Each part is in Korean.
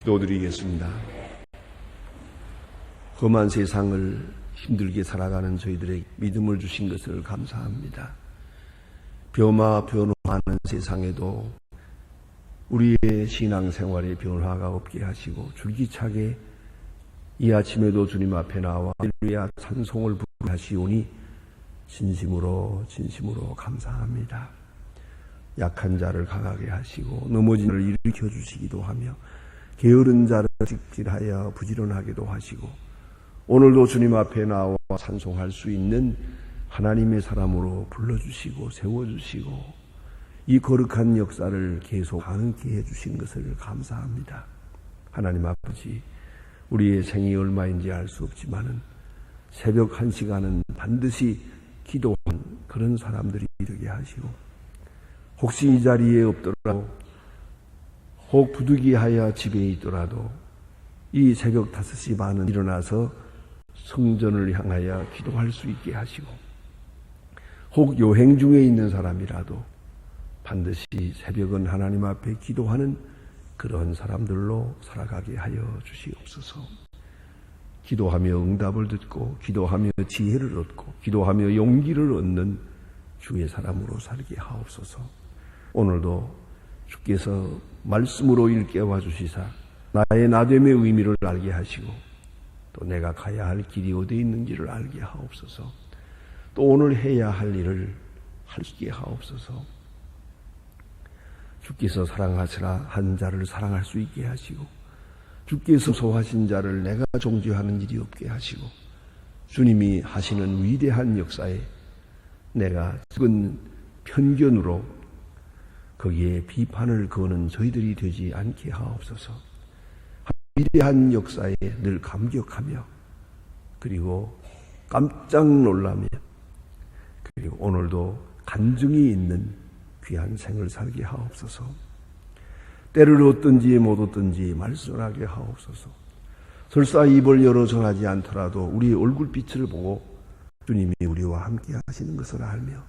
기도드리겠습니다. 험한 세상을 힘들게 살아가는 저희들의 믿음을 주신 것을 감사합니다. 변화 변화하는 세상에도 우리의 신앙생활에 변화가 없게 하시고 줄기차게 이 아침에도 주님 앞에 나와 할렐루야 찬송을 부르게 하시오니 진심으로 감사합니다. 약한 자를 강하게 하시고 넘어진 자를 일으켜 주시기도 하며 게으른 자를 직질하여 부지런하게도 하시고 오늘도 주님 앞에 나와 찬송할 수 있는 하나님의 사람으로 불러주시고 세워주시고 이 거룩한 역사를 계속 가능케 해주신 것을 감사합니다. 하나님 아버지, 우리의 생이 얼마인지 알 수 없지만은 새벽 1시간은 반드시 기도한 그런 사람들이 되게 하시고 혹시 이 자리에 없더라도 혹 부득이하여 집에 있더라도 이 새벽 5시 반은 일어나서 성전을 향하여 기도할 수 있게 하시고 혹 여행 중에 있는 사람이라도 반드시 새벽은 하나님 앞에 기도하는 그런 사람들로 살아가게 하여 주시옵소서. 기도하며 응답을 듣고 기도하며 지혜를 얻고 기도하며 용기를 얻는 주의 사람으로 살게 하옵소서. 오늘도 주께서 말씀으로 일깨워 주시사 나의 나됨의 의미를 알게 하시고 또 내가 가야 할 길이 어디에 있는지를 알게 하옵소서. 또 오늘 해야 할 일을 하시게 하옵소서. 주께서 사랑하시라 한 자를 사랑할 수 있게 하시고 주께서 소하신 자를 내가 정죄하는 일이 없게 하시고 주님이 하시는 위대한 역사에 내가 적은 편견으로 거기에 비판을 거는 저희들이 되지 않게 하옵소서. 위대한 역사에 늘 감격하며 그리고 깜짝 놀라며 그리고 오늘도 간증이 있는 귀한 생을 살게 하옵소서. 때를 얻든지 못 얻든지 말씀하게 하옵소서. 설사 입을 열어 전하지 않더라도 우리 얼굴빛을 보고 주님이 우리와 함께 하시는 것을 알며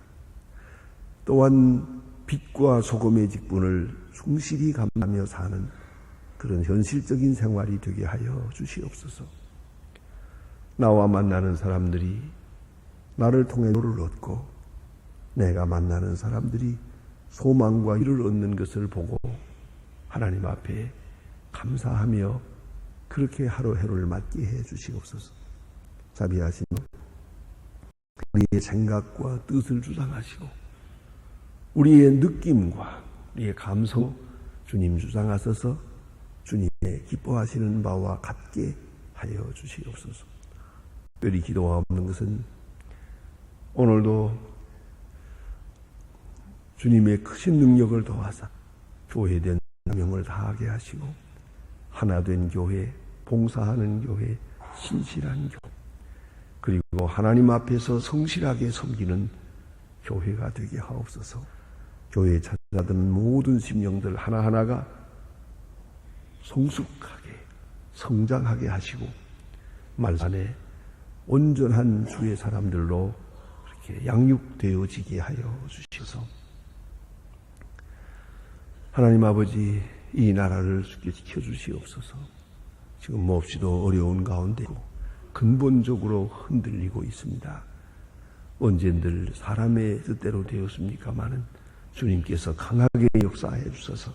또한 빛과 소금의 직분을 충실히 감당하며 사는 그런 현실적인 생활이 되게 하여 주시옵소서. 나와 만나는 사람들이 나를 통해 너를 얻고 내가 만나는 사람들이 소망과 일을 얻는 것을 보고 하나님 앞에 감사하며 그렇게 하루하루를 맞게 해 주시옵소서. 자비하시며 우리의 생각과 뜻을 주장하시고 우리의 느낌과 우리의 감성 주님 주장하셔서 주님의 기뻐하시는 바와 같게 하여 주시옵소서. 특별히 기도가 없는 것은 오늘도 주님의 크신 능력을 도와서 교회된 사명을 다하게 하시고 하나된 교회, 봉사하는 교회, 신실한 교회 그리고 하나님 앞에서 성실하게 섬기는 교회가 되게 하옵소서. 교회에 찾아드는 모든 심령들 하나하나가 성숙하게 성장하게 하시고 말산에 온전한 주의 사람들로 그렇게 양육되어지게 하여 주시옵소서. 하나님 아버지, 이 나라를 주께 지켜주시옵소서. 지금 몹시도 어려운 가운데 근본적으로 흔들리고 있습니다. 언젠들 사람의 뜻대로 되었습니까마는 주님께서 강하게 역사해 주셔서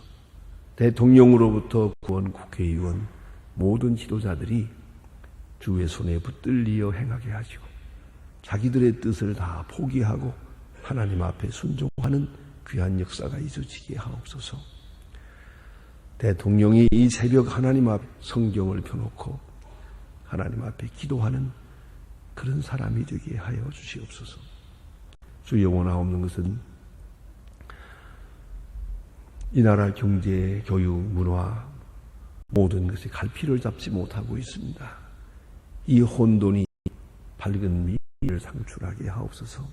대통령으로부터 구원, 국회의원 모든 지도자들이 주의 손에 붙들리어 행하게 하시고 자기들의 뜻을 다 포기하고 하나님 앞에 순종하는 귀한 역사가 있어지게 하옵소서. 대통령이 이 새벽 하나님 앞 성경을 펴놓고 하나님 앞에 기도하는 그런 사람이 되게 하여 주시옵소서. 주 영원하옵는 것은 이 나라 경제, 교육, 문화 모든 것이 갈피를 잡지 못하고 있습니다. 이 혼돈이 밝은 미래를 상출하게 하옵소서.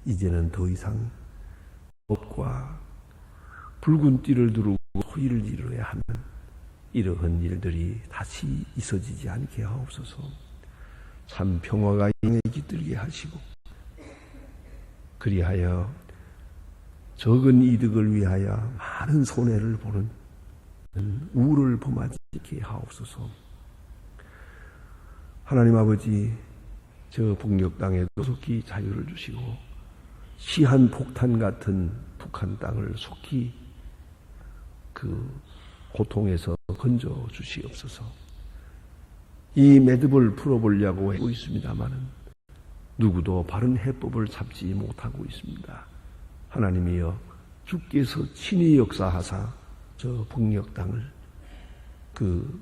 이제는 더 이상 법과 붉은 띠를 두르고 호의를 이루어야 하는 이러한 일들이 다시 있어지지 않게 하옵소서. 참 평화가 인에 깃들게 하시고 그리하여 적은 이득을 위하여 많은 손해를 보는 우를 범하지 않게 하옵소서. 하나님 아버지, 저 북녘 땅에도 속히 자유를 주시고 시한 폭탄 같은 북한 땅을 속히 그 고통에서 건져 주시옵소서. 이 매듭을 풀어보려고 하고 있습니다마는 누구도 바른 해법을 잡지 못하고 있습니다. 하나님이여, 주께서 친히 역사하사 저 북녘 땅을 그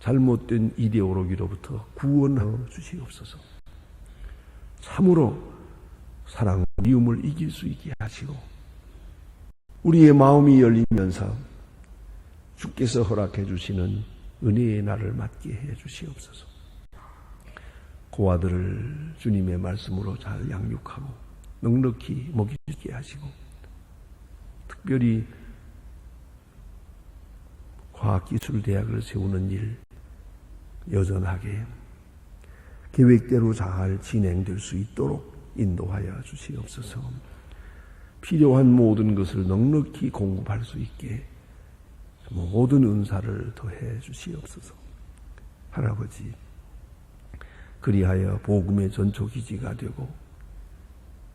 잘못된 이데올로기로부터 구원하여 주시옵소서. 참으로 사랑, 미움을 이길 수 있게 하시고 우리의 마음이 열리면서 주께서 허락해 주시는 은혜의 날을 맞게 해 주시옵소서. 고아들을 주님의 말씀으로 잘 양육하고 넉넉히 먹이게 하시고 특별히 과학기술대학을 세우는 일 여전하게 계획대로 잘 진행될 수 있도록 인도하여 주시옵소서. 필요한 모든 것을 넉넉히 공급할 수 있게 모든 은사를 더해 주시옵소서. 할아버지, 그리하여 복음의 전초기지가 되고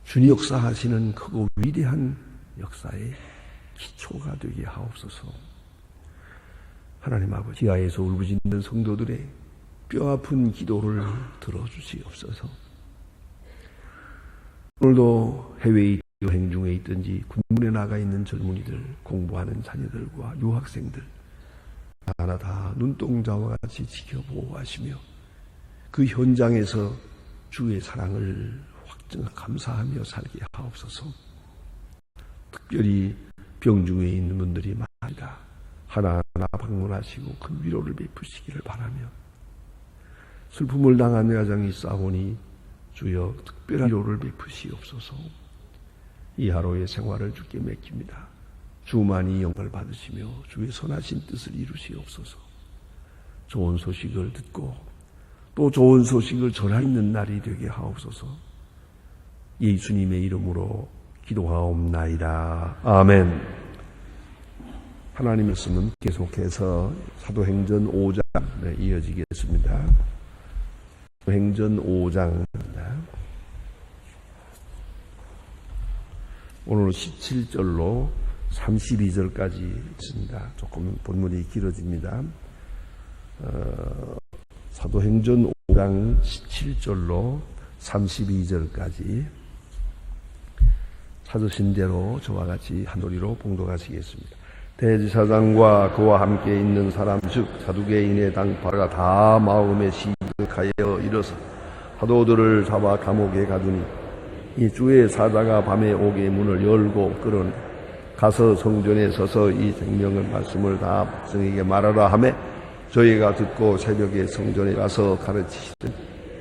주님 역사하시는 크고 위대한 역사의 기초가 되게 하옵소서. 하나님 아버지, 지하에서 울부짖는 성도들의 뼈아픈 기도를 들어주시옵소서. 오늘도 해외에 여행 중에 있든지 군문에 나가 있는 젊은이들, 공부하는 자녀들과 유학생들 하나 다 눈동자와 같이 지켜보고 하시며 그 현장에서 주의 사랑을 확증 감사하며 살게 하옵소서. 특별히 병중에 있는 분들이 많다. 하나하나 방문하시고 큰 위로를 베푸시기를 바라며 슬픔을 당한 가정이 있사오니 주여 특별한 위로를 베푸시옵소서. 이 하루의 생활을 주께 맡깁니다. 주만이 영광을 받으시며 주의 선하신 뜻을 이루시옵소서. 좋은 소식을 듣고 또 좋은 소식을 전하는 날이 되게 하옵소서. 예수님의 이름으로 기도하옵나이다. 아멘. 하나님의 말씀은 계속해서 사도행전 5장 이어지겠습니다. 행전 5장입니다. 오늘 17절로 32절까지 있습니다. 조금 본문이 길어집니다. 사도행전 5장 17절로 32절까지 찾으신 대로 저와 같이 한 소리로 봉독하시겠습니다. 대제사장과 그와 함께 있는 사람 즉 사두개인의 당파가 다 마음에 시득하여 일어서 사도들을 잡아 감옥에 가두니 이 주의 사자가 밤에 옥의 문을 열고 끌어내 가서 성전에 서서 이 생명의 말씀을 다 백성에게 말하라 하매 저희가 듣고 새벽에 성전에 가서 가르치시던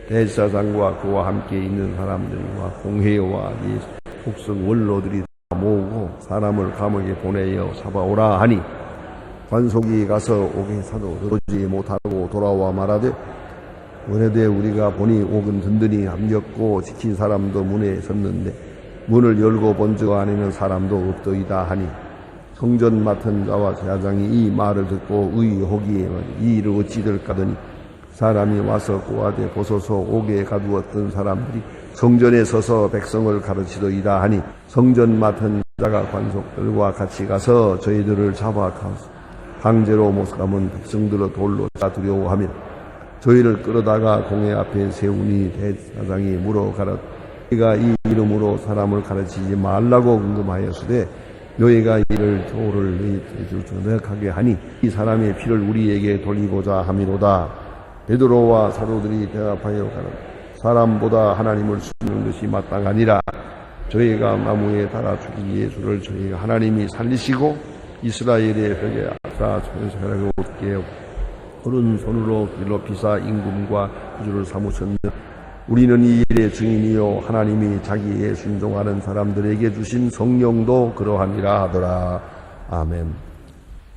대제사장과 그와 함께 있는 사람들과 공회와 이 복성 원로들이 모으고 사람을 감옥에 보내어 잡아오라 하니 관속이 가서 옥의 사도를 오지 못하고 돌아와 말하되 원래대 우리가 보니 옥은 든든히 잠겼고 지킨 사람도 문에 섰는데 문을 열고 본즉 안에는 사람도 없더이다 하니 성전 맡은 자와 제사장이 이 말을 듣고 의혹이 이 일을 어찌 될까 하더니 사람이 와서 고하되 보소서 옥에 가두었던 사람들이 성전에 서서 백성을 가르치더이다 하니 성전 맡은 자가 관속들과 같이 가서 저희들을 잡아 강제로 못감은 백성들을 돌로 차 두려워하며 저희를 끌어다가 공회 앞에 세우니 대제사장이 물어 가라 너희가 이 이름으로 사람을 가르치지 말라고 궁금하였으되 너희가 이를 도를 너희들 정확하게 하니 이 사람의 피를 우리에게 돌리고자 함이로다. 베드로와 사도들이 대답하여 가라 사람보다 하나님을 숨는 것이 마땅하니라. 저희가 나무에 달아 죽인 예수를 저희가 하나님이 살리시고 이스라엘의 벽에 앞사 전사라고 얻게 오른손으로 높이사 임금과 구주를 삼으셨느냐. 우리는 이 일의 증인이요 하나님이 자기에 순종하는 사람들에게 주신 성령도 그러함이라 하더라. 아멘.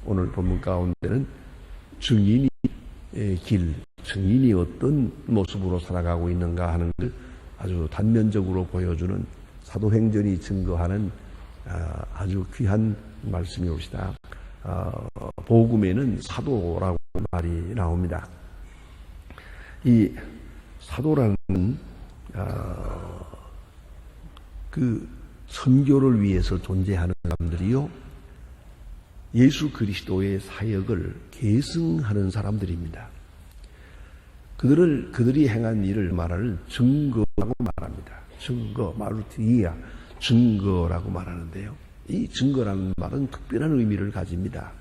오늘 본문 가운데는 증인의 길, 증인이 어떤 모습으로 살아가고 있는가 하는 걸 아주 단면적으로 보여주는 사도행전이 증거하는 아주 귀한 말씀이옵시다. 복음에는 사도라고 말이 나옵니다. 이 사도라는 그 선교를 위해서 존재하는 사람들이요, 예수 그리스도의 사역을 계승하는 사람들입니다. 그들이 행한 일을 말하는 증거라고 말합니다. 증거, 마르티아, 증거라고 말하는데요. 이 증거라는 말은 특별한 의미를 가집니다.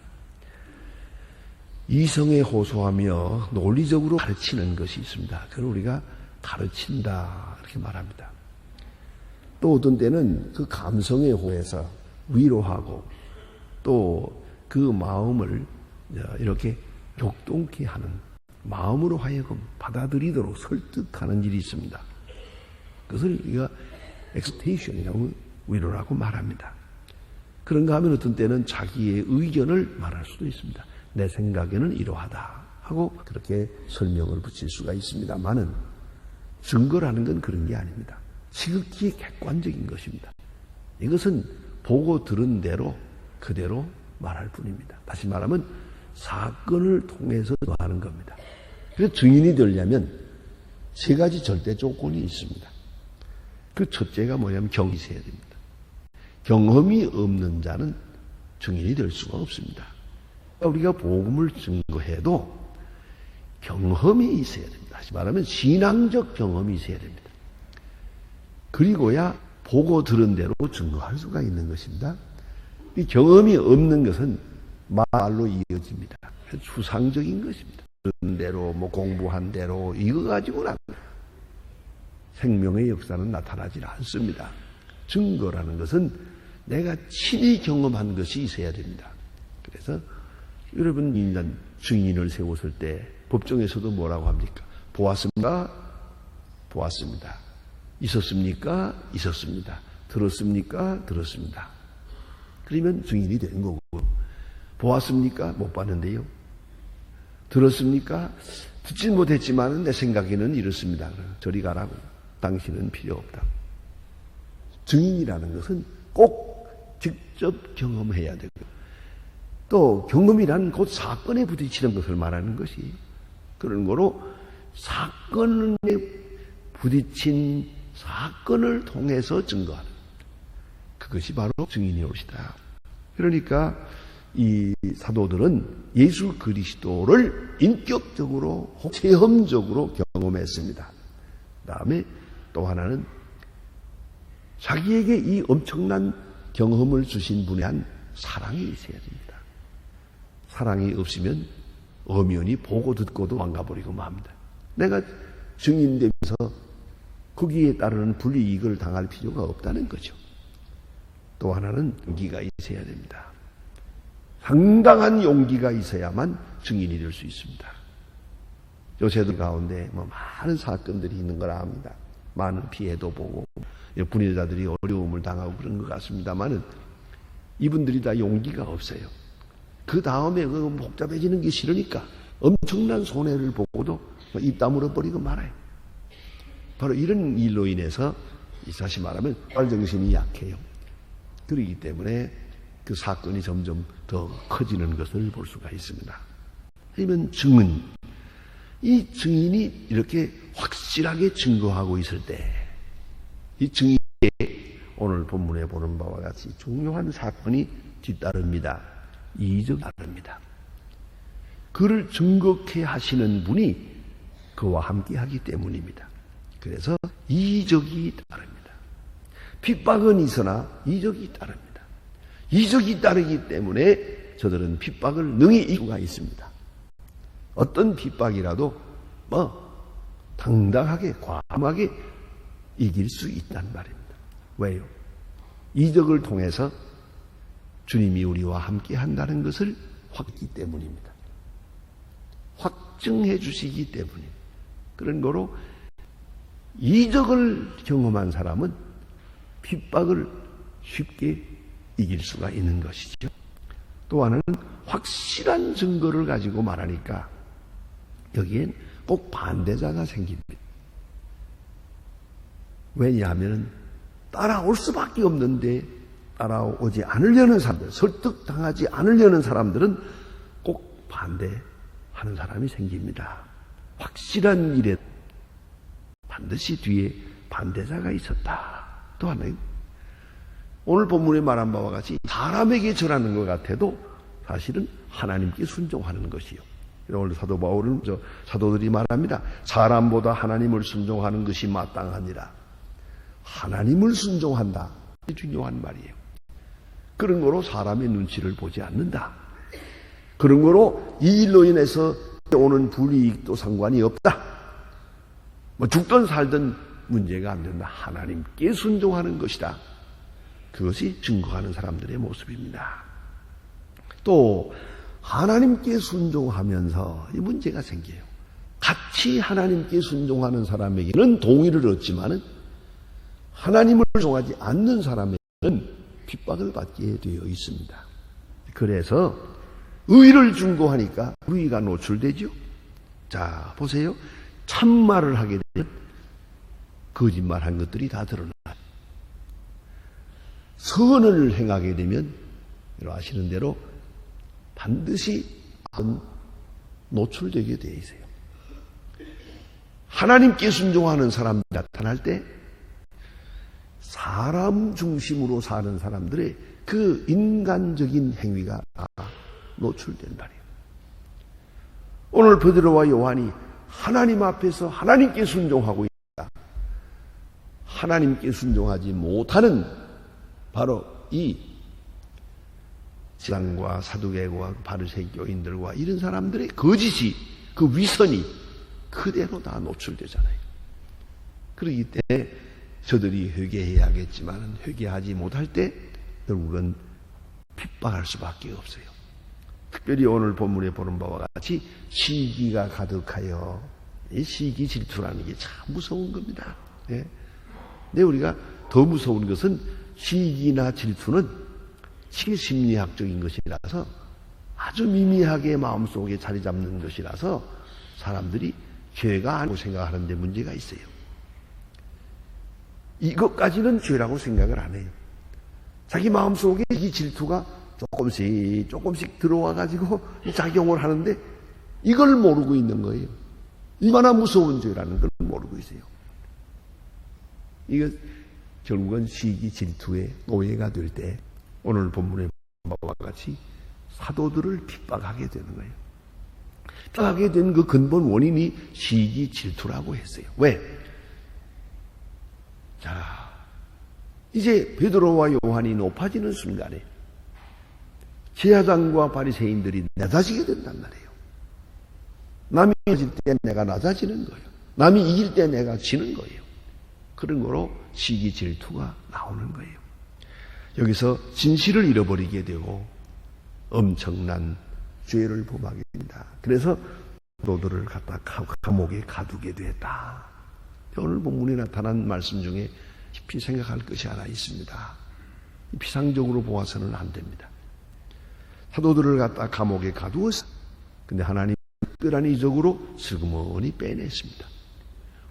이성에 호소하며 논리적으로 가르치는 것이 있습니다. 그걸 우리가 가르친다 이렇게 말합니다. 또 어떤 때는 그 감성에 호해서 위로하고 또 그 마음을 이렇게 격동케 하는, 마음으로 하여금 받아들이도록 설득하는 일이 있습니다. 그것을 우리가 엑스테이션이라고 위로라고 말합니다. 그런가 하면 어떤 때는 자기의 의견을 말할 수도 있습니다. 내 생각에는 이러하다 하고 그렇게 설명을 붙일 수가 있습니다만은 증거라는 건 그런 게 아닙니다. 지극히 객관적인 것입니다. 이것은 보고 들은 대로 그대로 말할 뿐입니다. 다시 말하면 사건을 통해서 하는 겁니다. 그래서 증인이 되려면 세 가지 절대 조건이 있습니다. 그 첫째가 뭐냐면 경험이 있어야 됩니다. 경험이 없는 자는 증인이 될 수가 없습니다. 우리가 복음을 증거해도 경험이 있어야 됩니다. 다시 말하면 신앙적 경험이 있어야 됩니다. 그리고야 보고 들은 대로 증거할 수가 있는 것입니다. 이 경험이 없는 것은 말로 이어집니다. 추상적인 것입니다. 들은 대로, 공부한 대로, 이거 가지고는 생명의 역사는 나타나지 않습니다. 증거라는 것은 내가 친히 경험한 것이 있어야 됩니다. 그래서 여러분, 인간 증인을 세웠을 때 법정에서도 뭐라고 합니까? 보았습니까? 보았습니다. 있었습니까? 있었습니다. 들었습니까? 들었습니다. 그러면 증인이 되는 거고, 보았습니까? 못 봤는데요. 들었습니까? 듣진 못했지만 내 생각에는 이렇습니다. 저리 가라고. 당신은 필요 없다. 증인이라는 것은 꼭 직접 경험해야 되고, 또 경험이란 곧 사건에 부딪히는 것을 말하는 것이, 그런 거로 사건에 부딪힌 사건을 통해서 증거하는, 그것이 바로 증인이 옳시다. 그러니까 이 사도들은 예수 그리스도를 인격적으로 체험적으로 경험했습니다. 그다음에 또 하나는 자기에게 이 엄청난 경험을 주신 분에 대한 사랑이 있어야 됩니다. 사랑이 없으면 엄연히 보고 듣고도 망가버리고 맙니다. 내가 증인되면서 거기에 따르는 불이익을 당할 필요가 없다는 거죠. 또 하나는 용기가 있어야 됩니다. 상당한 용기가 있어야만 증인이 될 수 있습니다. 요새들 가운데 많은 사건들이 있는 거라 합니다. 많은 피해도 보고 불의자들이 어려움을 당하고 그런 것 같습니다만은 이분들이 다 용기가 없어요. 그 다음에 그 복잡해지는 게 싫으니까 엄청난 손해를 보고도 입 다물어 버리고 말아요. 바로 이런 일로 인해서 다시 말하면 발정신이 약해요. 그렇기 때문에 그 사건이 점점 더 커지는 것을 볼 수가 있습니다. 아니면 증인. 이 증인이 이렇게 확실하게 증거하고 있을 때, 이 증인에 오늘 본문에 보는 바와 같이 중요한 사건이 뒤따릅니다. 이적이 따릅니다. 그를 증거케 하시는 분이 그와 함께 하기 때문입니다. 그래서 이적이 따릅니다. 핍박은 있으나 이적이 따릅니다. 이적이 따르기 때문에 저들은 핍박을 능히 이길 수가 있습니다. 어떤 핍박이라도 당당하게 과감하게 이길 수 있단 말입니다. 왜요? 이적을 통해서 주님이 우리와 함께 한다는 것을 확기 때문입니다. 확증해 주시기 때문입니다. 그런 거로 이적을 경험한 사람은 핍박을 쉽게 이길 수가 있는 것이죠. 또 하나는 확실한 증거를 가지고 말하니까 여기엔 꼭 반대자가 생깁니다. 왜냐하면 따라올 수밖에 없는데 따라오지 않으려는 사람들, 설득당하지 않으려는 사람들은 꼭 반대하는 사람이 생깁니다. 확실한 일에 반드시 뒤에 반대자가 있었다. 또 하나요. 오늘 본문에 말한 바와 같이 사람에게 절하는 것 같아도 사실은 하나님께 순종하는 것이요. 오늘 사도 바울은 사도들이 말합니다. 사람보다 하나님을 순종하는 것이 마땅하니라. 하나님을 순종한다. 이게 중요한 말이에요. 그런 거로 사람의 눈치를 보지 않는다. 그런 거로 이 일로 인해서 오는 불이익도 상관이 없다. 뭐 죽든 살든 문제가 안 된다. 하나님께 순종하는 것이다. 그것이 증거하는 사람들의 모습입니다. 또 하나님께 순종하면서 이 문제가 생겨요. 같이 하나님께 순종하는 사람에게는 동의를 얻지만은 하나님을 순종하지 않는 사람에게는 핍박을 받게 되어 있습니다. 그래서 의를 중고하니까 불의가 노출되죠. 자, 보세요. 참말을 하게 되면 거짓말한 것들이 다 드러나요. 선을 행하게 되면 아시는 대로 반드시 노출되게 되어 있어요. 하나님께 순종하는 사람이 나타날 때 사람 중심으로 사는 사람들의 그 인간적인 행위가 다 노출된 말이에요. 오늘 베드로와 요한이 하나님 앞에서 하나님께 순종하고 있다. 하나님께 순종하지 못하는 바로 이 지상과 사두개와 바리새교인들과 이런 사람들의 거짓이, 그 위선이 그대로 다 노출되잖아요. 그러기 때문에 저들이 회개해야겠지만 회개하지 못할 때 결국은 핍박할 수밖에 없어요. 특별히 오늘 본문에 보는 바와 같이 시기가 가득하여, 이 시기 질투라는 게 참 무서운 겁니다. 예. 근데 우리가 더 무서운 것은 시기나 질투는 심리학적인 것이라서 아주 미미하게 마음속에 자리 잡는 것이라서 사람들이 죄가 아니고 생각하는 데 문제가 있어요. 이것까지는 죄라고 생각을 안 해요. 자기 마음속에 이 질투가 조금씩 들어와 가지고 작용을 하는데 이걸 모르고 있는 거예요. 얼마나 무서운 죄라는 걸 모르고 있어요. 이거 결국은 시기 질투의 노예가 될 때 오늘 본문의 바와 같이 사도들을 핍박하게 되는 거예요. 핍박하게 된 그 근본 원인이 시기 질투라고 했어요. 왜? 자, 이제 베드로와 요한이 높아지는 순간에 제사장과 바리새인들이 낮아지게 된단 말이에요. 남이 낮을 때 내가 낮아지는 거예요. 남이 이길 때 내가 지는 거예요. 그런 거로 시기 질투가 나오는 거예요. 여기서 진실을 잃어버리게 되고 엄청난 죄를 범하게 됩니다. 그래서 사도들을 갖다 감옥에 가두게 됐다. 오늘 본문에 나타난 말씀 중에 깊이 생각할 것이 하나 있습니다. 피상적으로 보아서는 안 됩니다. 사도들을 갖다 감옥에 가두었어. 근데 하나님 특별한 이적으로 슬그머니 빼냈습니다.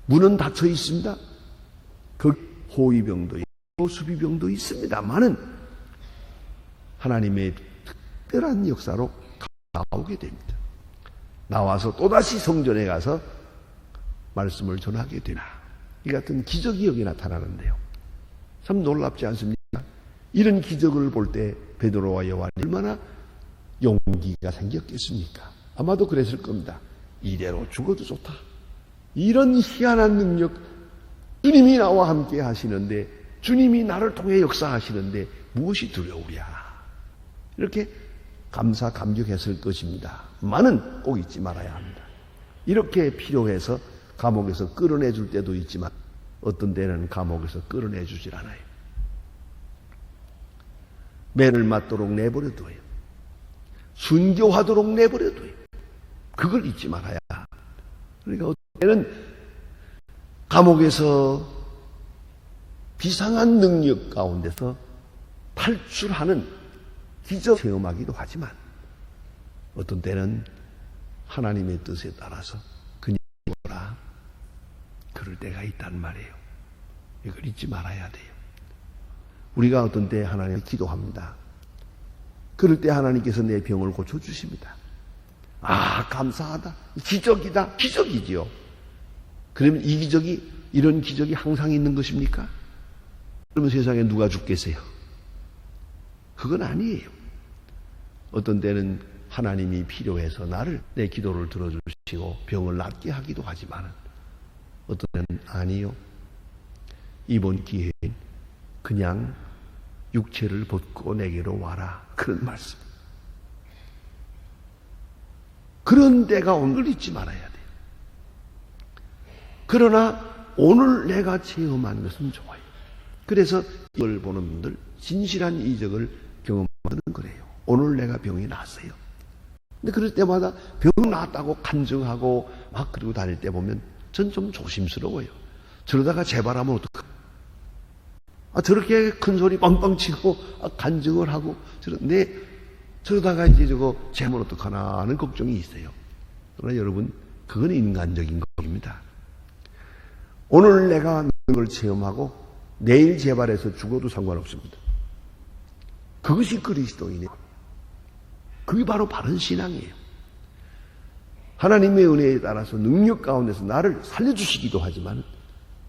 문은 닫혀 있습니다. 그 호위병도 있고 수비병도 있습니다만은 하나님의 특별한 역사로 나오게 됩니다. 나와서 또다시 성전에 가서 말씀을 전하게 되나. 이 같은 기적이 여기 나타나는데요. 참 놀랍지 않습니까? 이런 기적을 볼 때 베드로와 요한이 얼마나 용기가 생겼겠습니까? 아마도 그랬을 겁니다. 이대로 죽어도 좋다. 이런 희한한 능력, 주님이 나와 함께 하시는데, 주님이 나를 통해 역사하시는데 무엇이 두려우랴. 이렇게 감격했을 것입니다. 만은 꼭 잊지 말아야 합니다. 이렇게 필요해서 감옥에서 끌어내줄 때도 있지만 어떤 때는 감옥에서 끌어내주질 않아요. 매를 맞도록 내버려둬요. 순교하도록 내버려둬요. 그걸 잊지 말아야. 그러니까 어떤 때는 감옥에서 비상한 능력 가운데서 탈출하는 기적 체험하기도 하지만 어떤 때는 하나님의 뜻에 따라서 그냥 죽어라. 그럴 때가 있단 말이에요. 이걸 잊지 말아야 돼요. 우리가 어떤 때 하나님께 기도합니다. 그럴 때 하나님께서 내 병을 고쳐주십니다. 아, 감사하다. 기적이다. 기적이지요. 그러면 이 기적이, 이런 기적이 항상 있는 것입니까? 그러면 세상에 누가 죽겠어요? 그건 아니에요. 어떤 때는 하나님이 필요해서 내 기도를 들어주시고 병을 낫게 하기도 하지만 어떤 때는 아니요. 이번 기회엔 그냥 육체를 벗고 내게로 와라. 그런 말씀. 그런 때가 온 걸 잊지 말아야 돼요. 그러나 오늘 내가 체험한 것은 좋아요. 그래서 이걸 보는 분들 진실한 이적을 경험하는 거래요. 오늘 내가 병이 났어요. 근데 그럴 때마다 병 났다고 간증하고 막 그러고 다닐 때 보면 전 좀 조심스러워요. 저러다가 재발하면 어떡해? 저렇게 큰 소리 빵빵 치고 간증을 하고 저러다가 이제 저거 재면 어떡하나 하는 걱정이 있어요. 그러나 여러분, 그건 인간적인 겁니다. 오늘 내가 걸 체험하고 내일 재발해서 죽어도 상관없습니다. 그것이 그리스도인이에요. 그게 바로 바른 신앙이에요. 하나님의 은혜에 따라서 능력 가운데서 나를 살려주시기도 하지만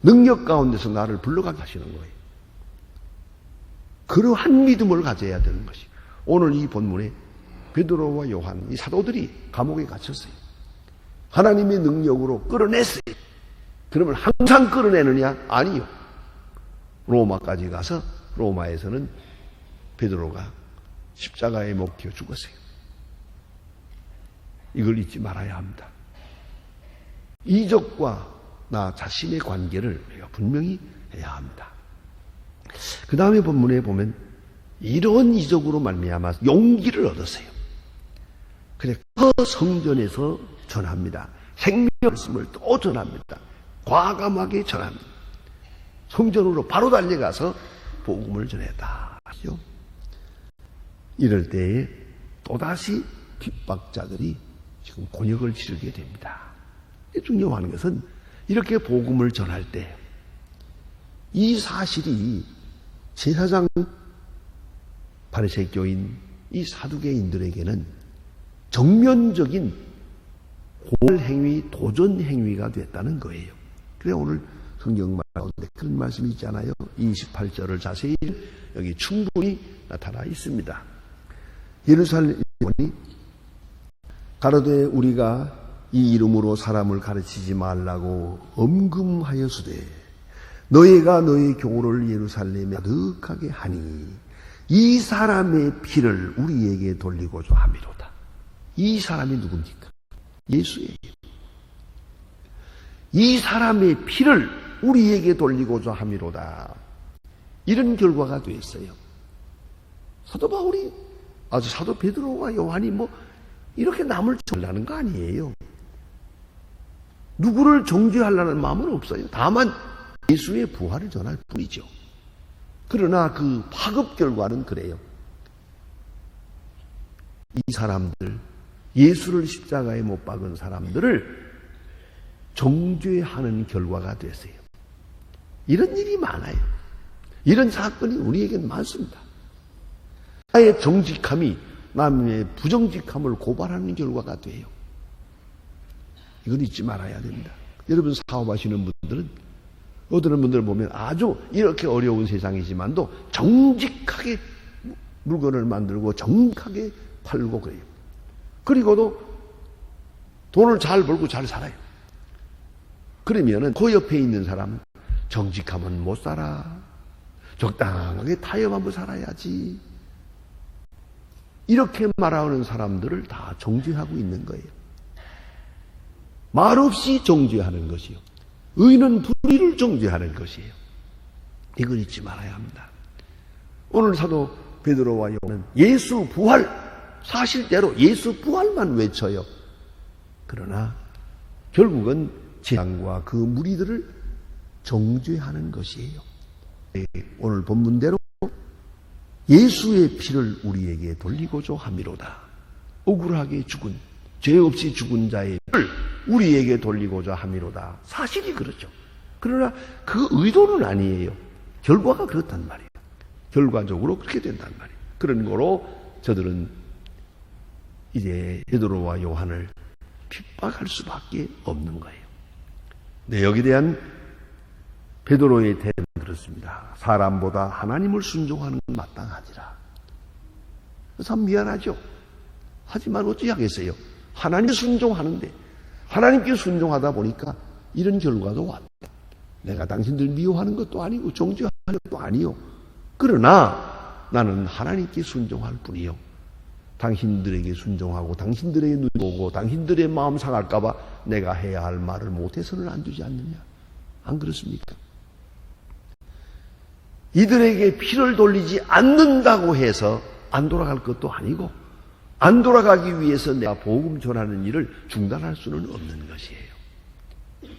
능력 가운데서 나를 불러가게 하시는 거예요. 그러한 믿음을 가져야 되는 것이. 오늘 이 본문에 베드로와 요한, 이 사도들이 감옥에 갇혔어요. 하나님의 능력으로 끌어냈어요. 그러면 항상 끌어내느냐? 아니요. 로마까지 가서 로마에서는 베드로가 십자가에 못 박혀 죽었어요. 이걸 잊지 말아야 합니다. 이적과 나 자신의 관계를 우리가 분명히 해야 합니다. 그 다음에 본문에 보면 이런 이적으로 말미암아 용기를 얻었어요. 그래서 성전에서 전합니다. 생명 말씀을 또 전합니다. 과감하게 전합니다. 성전으로 바로 달려가서 복음을 전했다. 이럴 때에 또다시 핍박자들이 지금 곤욕을 치르게 됩니다. 중요한 것은 이렇게 복음을 전할 때 이 사실이 제사장 바리새교인 이 사두개인들에게는 정면적인 고발 행위, 도전 행위가 됐다는 거예요. 그래 오늘 성경 가운데 그런 말씀이 있잖아요. 28절을 자세히 여기 충분히 나타나 있습니다. 예루살렘이 가로되 우리가 이 이름으로 사람을 가르치지 말라고 엄금하였으되 너희가 너희 교를 예루살렘에 가득하게 하니 이 사람의 피를 우리에게 돌리고자 함이로다. 이 사람이 누굽니까? 예수예요. 이 사람의 피를 우리에게 돌리고자 함이로다. 이런 결과가 됐어요. 사도 바울이, 사도 베드로와 요한이 이렇게 남을 전하는 거 아니에요. 누구를 정죄하려는 마음은 없어요. 다만 예수의 부활을 전할 뿐이죠. 그러나 그 파급 결과는 그래요. 이 사람들, 예수를 십자가에 못 박은 사람들을 정죄하는 결과가 됐어요. 이런 일이 많아요. 이런 사건이 우리에겐 많습니다. 나의 정직함이 남의 부정직함을 고발하는 결과가 돼요. 이건 잊지 말아야 됩니다. 여러분 사업하시는 분들은 어떤 분들을 보면 아주 이렇게 어려운 세상이지만도 정직하게 물건을 만들고 정직하게 팔고 그래요. 그리고도 돈을 잘 벌고 잘 살아요. 그러면은 그 옆에 있는 사람 정직하면 못 살아. 적당하게 타협하고 살아야지. 이렇게 말하는 사람들을 다 정죄하고 있는 거예요. 말없이 정죄하는 것이요. 의는 불의를 정죄하는 것이에요. 이걸 잊지 말아야 합니다. 오늘 사도 베드로와 요한은 예수 부활, 사실대로 예수 부활만 외쳐요. 그러나 결국은 제사장과 그 무리들을 정죄하는 것이에요. 오늘 본문대로 예수의 피를 우리에게 돌리고자 함이로다. 억울하게 죽은, 죄 없이 죽은 자의 피를 우리에게 돌리고자 함이로다. 사실이 그렇죠. 그러나 그 의도는 아니에요. 결과가 그렇단 말이에요. 결과적으로 그렇게 된단 말이에요. 그런 거로 저들은 이제 베드로와 요한을 핍박할 수밖에 없는 거예요. 네, 여기에 대한 베드로의 대답은 그렇습니다. 사람보다 하나님을 순종하는 건 마땅하지라. 참 미안하죠. 하지만 어찌하겠어요. 하나님 순종하는데 하나님께 순종하다 보니까 이런 결과도 왔다. 내가 당신들 미워하는 것도 아니고 정죄하는 것도 아니요. 그러나 나는 하나님께 순종할 뿐이요. 당신들에게 순종하고 당신들에게 눈 보고 당신들의 마음 상할까 봐 내가 해야 할 말을 못해서는 안 되지 않느냐. 안 그렇습니까? 이들에게 피를 돌리지 않는다고 해서 안 돌아갈 것도 아니고 안 돌아가기 위해서 내가 복음 전하는 일을 중단할 수는 없는 것이에요.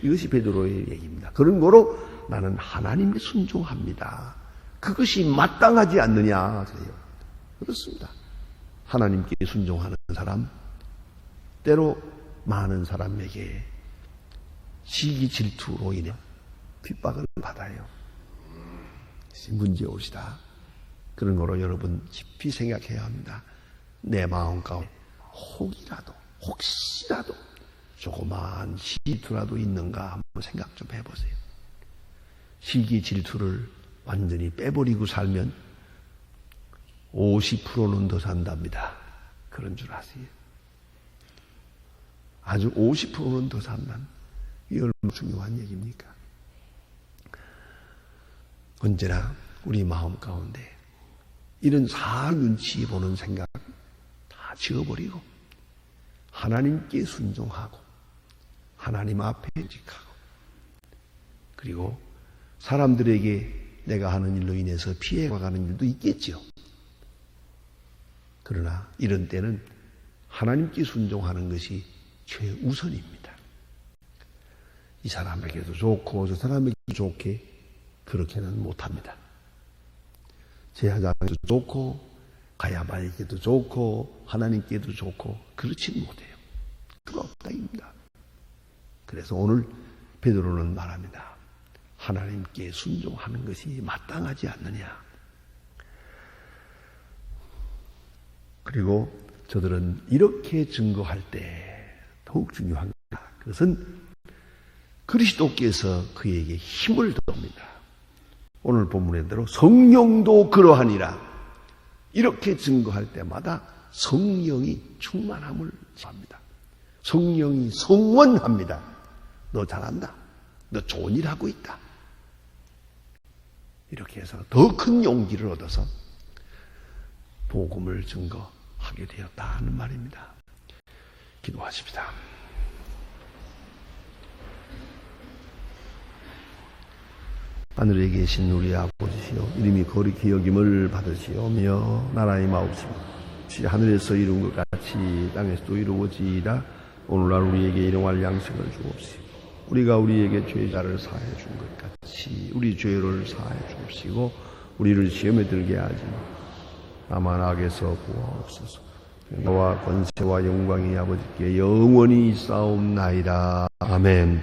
이것이 베드로의 얘기입니다. 그런 거로 나는 하나님께 순종합니다. 그것이 마땅하지 않느냐. 그렇습니다. 하나님께 순종하는 사람, 때로 많은 사람에게 시기 질투로 인해 핍박을 받아요. 문제올시다. 그런 거로 여러분 깊이 생각해야 합니다. 내 마음 가운데 혹시라도 조그마한 질투라도 있는가 한번 생각 좀 해보세요. 시기 질투를 완전히 빼버리고 살면 50%는 더 산답니다. 그런 줄 아세요? 아주 50%는 더 산다는 이게 얼마나 중요한 얘기입니까? 언제나 우리 마음 가운데 이런 사람 눈치 보는 생각 다 지워버리고 하나님께 순종하고 하나님 앞에 직하고 그리고 사람들에게 내가 하는 일로 인해서 피해가 가는 일도 있겠죠. 그러나 이런 때는 하나님께 순종하는 것이 최우선입니다. 이 사람에게도 좋고 저 사람에게도 좋게 그렇게는 못합니다. 제사장에게도 좋고 가야바에게도 좋고 하나님께도 좋고 그렇지 못해요. 그렇다입니다. 그래서 오늘 베드로는 말합니다. 하나님께 순종하는 것이 마땅하지 않느냐. 그리고 저들은 이렇게 증거할 때 더욱 중요한 겁니다. 그것은 그리스도께서 그에게 힘을 더합니다. 오늘 본문에 대로 성령도 그러하니라. 이렇게 증거할 때마다 성령이 충만함을 합니다. 성령이 성원합니다. 너 잘한다. 너 좋은 일 하고 있다. 이렇게 해서 더 큰 용기를 얻어서 복음을 증거하게 되었다 하는 말입니다. 기도하십시다. 하늘에 계신 우리 아버지시여, 이름이 거룩히 여김을 받으시오며 나라의 마옵시며 하늘에서 이룬 것 같이 땅에서도 이루어지이다. 오늘날 우리에게 일용할 양식을 주옵시고 우리가 우리에게 죄자를 사해 준 것 같이 우리 죄를 사해 주옵시고 우리를 시험에 들게 하지 마. 다만 악에서 구하옵소서. 너와 권세와 영광이 아버지께 영원히 있사옵나이다. 아멘.